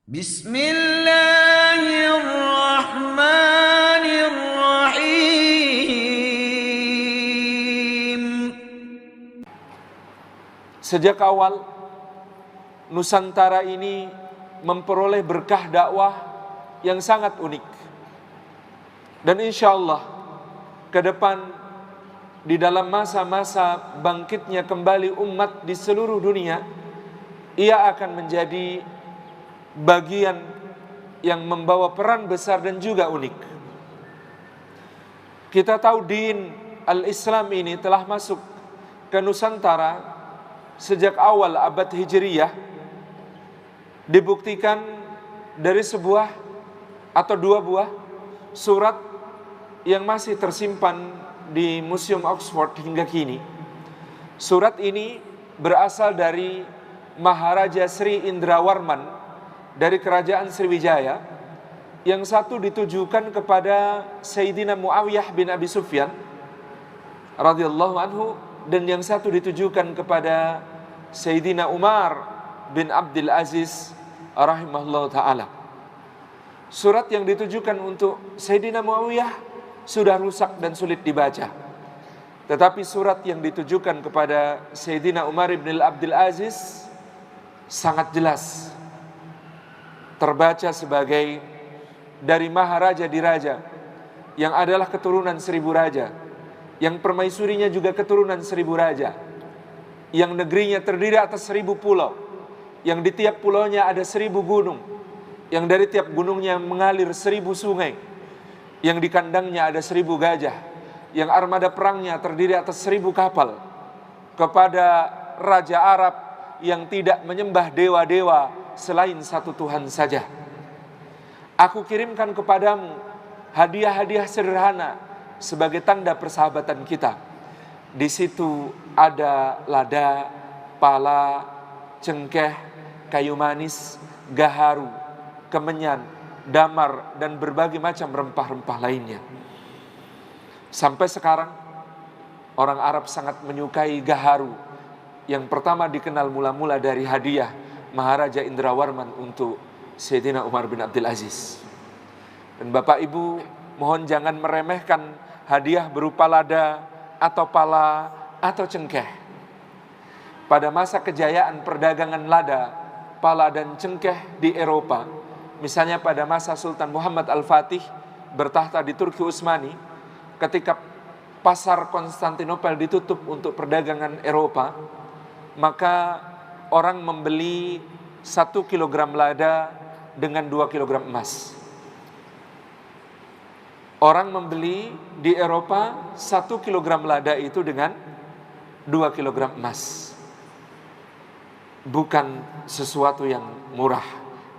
Bismillahirrahmanirrahim. Sejak awal Nusantara ini memperoleh berkah dakwah yang sangat unik. Dan insya Allah ke depan di dalam masa-masa bangkitnya kembali umat di seluruh dunia, ia akan menjadi bagian yang membawa peran besar dan juga unik. Kita tahu din al-Islam ini telah masuk ke Nusantara sejak awal abad Hijriyah, dibuktikan dari sebuah atau dua buah surat yang masih tersimpan di Museum Oxford hingga kini. Surat ini berasal dari Maharaja Sri Indrawarman dari Kerajaan Sriwijaya, yang satu ditujukan kepada Sayyidina Muawiyah bin Abi Sufyan radhiyallahu anhu, dan yang satu ditujukan kepada Sayyidina Umar bin Abdul Aziz rahimahullah ta'ala. Surat yang ditujukan untuk Sayyidina Muawiyah sudah rusak dan sulit dibaca. Tetapi surat yang ditujukan kepada Sayyidina Umar bin Abdul Aziz sangat jelas terbaca sebagai dari Maharaja Diraja, yang adalah keturunan 1000 raja, yang permaisurinya juga keturunan 1000 raja, yang negerinya terdiri atas 1000 pulau, yang di tiap pulaunya ada 1000 gunung, yang dari tiap gunungnya mengalir 1000 sungai, yang di kandangnya ada 1000 gajah, yang armada perangnya terdiri atas 1000 kapal, kepada Raja Arab yang tidak menyembah dewa-dewa selain satu Tuhan saja. Aku kirimkan kepadamu hadiah-hadiah sederhana sebagai tanda persahabatan kita. Di situ ada lada, pala, cengkeh, kayu manis, gaharu, kemenyan, damar, dan berbagai macam rempah-rempah lainnya. Sampai sekarang orang Arab sangat menyukai gaharu, yang pertama dikenal mula-mula dari hadiah Maharaja Indrawarman untuk Sayyidina Umar bin Abdul Aziz. Dan Bapak Ibu, mohon jangan meremehkan hadiah berupa lada atau pala atau cengkeh. Pada masa kejayaan perdagangan lada, pala dan cengkeh di Eropa, misalnya pada masa Sultan Muhammad Al-Fatih bertahta di Turki Utsmani, ketika pasar Konstantinopel ditutup untuk perdagangan Eropa, maka orang membeli 1 kilogram lada dengan 2 kilogram emas. Orang membeli di Eropa 1 kilogram lada itu dengan 2 kilogram emas. Bukan sesuatu yang murah.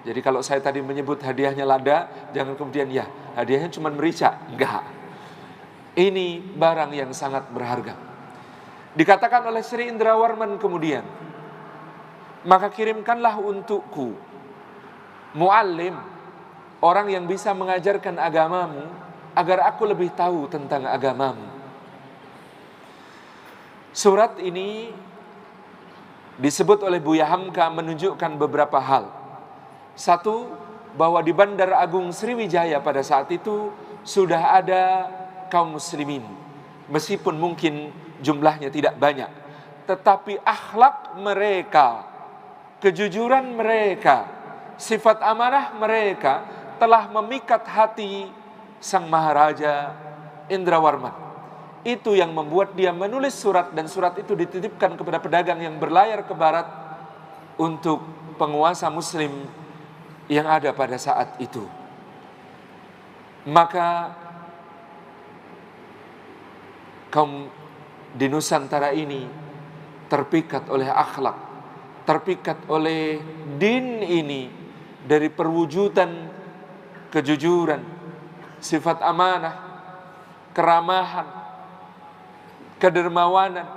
Jadi kalau saya tadi menyebut hadiahnya lada, jangan kemudian ya hadiahnya cuma merica. Enggak. Ini barang yang sangat berharga. Dikatakan oleh Sri Indrawarman kemudian, maka kirimkanlah untukku muallim, orang yang bisa mengajarkan agamamu, agar aku lebih tahu tentang agamamu. Surat ini disebut oleh Buya Hamka menunjukkan beberapa hal. Satu, bahwa di Bandar Agung Sriwijaya pada saat itu sudah ada kaum muslimin, meskipun mungkin jumlahnya tidak banyak, tetapi akhlak mereka, kejujuran mereka, sifat amanah mereka telah memikat hati sang Maharaja Indrawarman. Itu yang membuat dia menulis surat, dan surat itu dititipkan kepada pedagang yang berlayar ke barat untuk penguasa muslim yang ada pada saat itu. Maka kaum di Nusantara ini terpikat oleh akhlak, terpikat oleh din ini, dari perwujudan kejujuran, sifat amanah, keramahan, kedermawanan,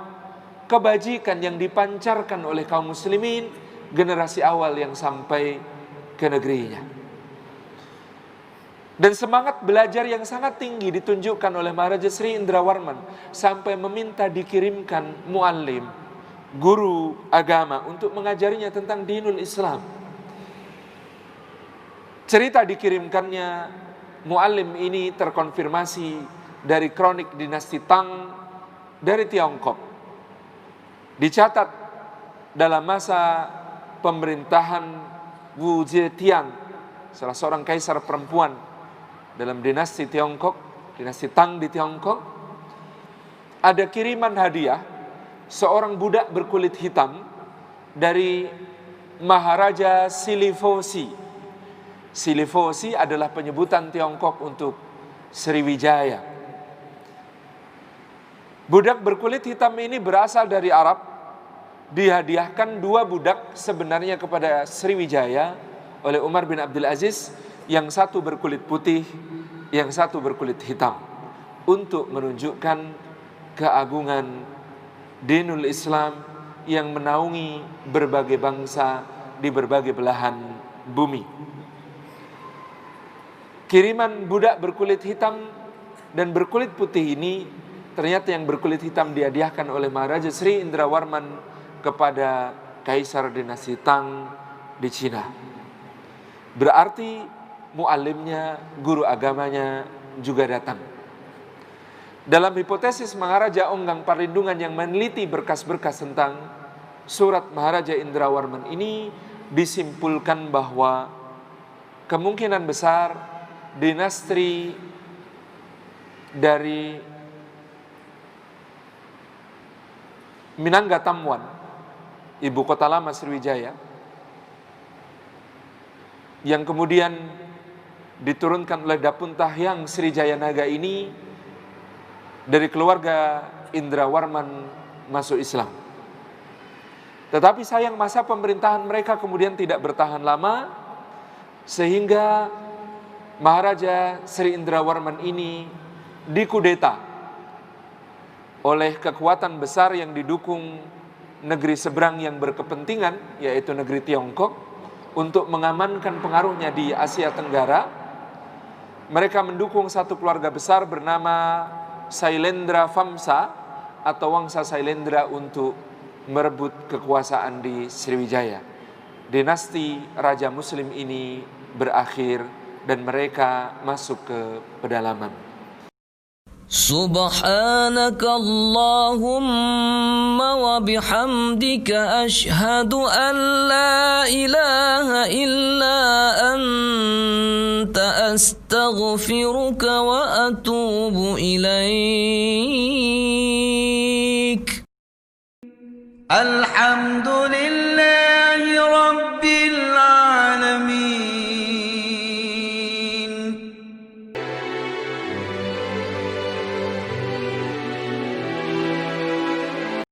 kebajikan yang dipancarkan oleh kaum muslimin generasi awal yang sampai ke negerinya. Dan semangat belajar yang sangat tinggi ditunjukkan oleh Maharaja Sri Indrawarman sampai meminta dikirimkan muallim, guru agama untuk mengajarinya tentang dinul Islam. Cerita dikirimkannya muallim ini terkonfirmasi dari kronik dinasti Tang dari Tiongkok. Dicatat dalam masa pemerintahan Wu Zetian, salah seorang kaisar perempuan dalam dinasti Tiongkok, dinasti Tang di Tiongkok, ada kiriman hadiah seorang budak berkulit hitam dari Maharaja Silifosi. Silifosi adalah penyebutan Tiongkok untuk Sriwijaya. Budak berkulit hitam ini berasal dari Arab, dihadiahkan 2 budak sebenarnya kepada Sriwijaya oleh Umar bin Abdul Aziz, yang satu berkulit putih, yang satu berkulit hitam, untuk menunjukkan keagungan dinul Islam yang menaungi berbagai bangsa di berbagai belahan bumi. Kiriman budak berkulit hitam dan berkulit putih ini, ternyata yang berkulit hitam dihadiahkan oleh Maharaja Sri Indrawarman kepada Kaisar dinasti Tang di Cina. Berarti muallimnya, guru agamanya juga datang. Dalam hipotesis Maharaja Onggang Parlindungan yang meneliti berkas-berkas tentang surat Maharaja Indrawarman ini, disimpulkan bahwa kemungkinan besar dinasti dari Minangga Tamwan, ibu kota lama Sriwijaya, yang kemudian diturunkan oleh Dapun Tahyang Srijaya Naga ini, dari keluarga Indrawarman masuk Islam. Tetapi sayang masa pemerintahan mereka kemudian tidak bertahan lama, sehingga Maharaja Sri Indrawarman ini dikudeta oleh kekuatan besar yang didukung negeri seberang yang berkepentingan, yaitu negeri Tiongkok, untuk mengamankan pengaruhnya di Asia Tenggara. Mereka mendukung satu keluarga besar bernama Sailendra Vamsa atau Wangsa Sailendra untuk merebut kekuasaan di Sriwijaya. Dinasti Raja Muslim ini berakhir dan mereka masuk ke pedalaman. Subhanaka Allahumma wa bihamdika ashhadu an la ilaha illa anta astaghfiruka wa atubu ilaik. Alhamdulillah.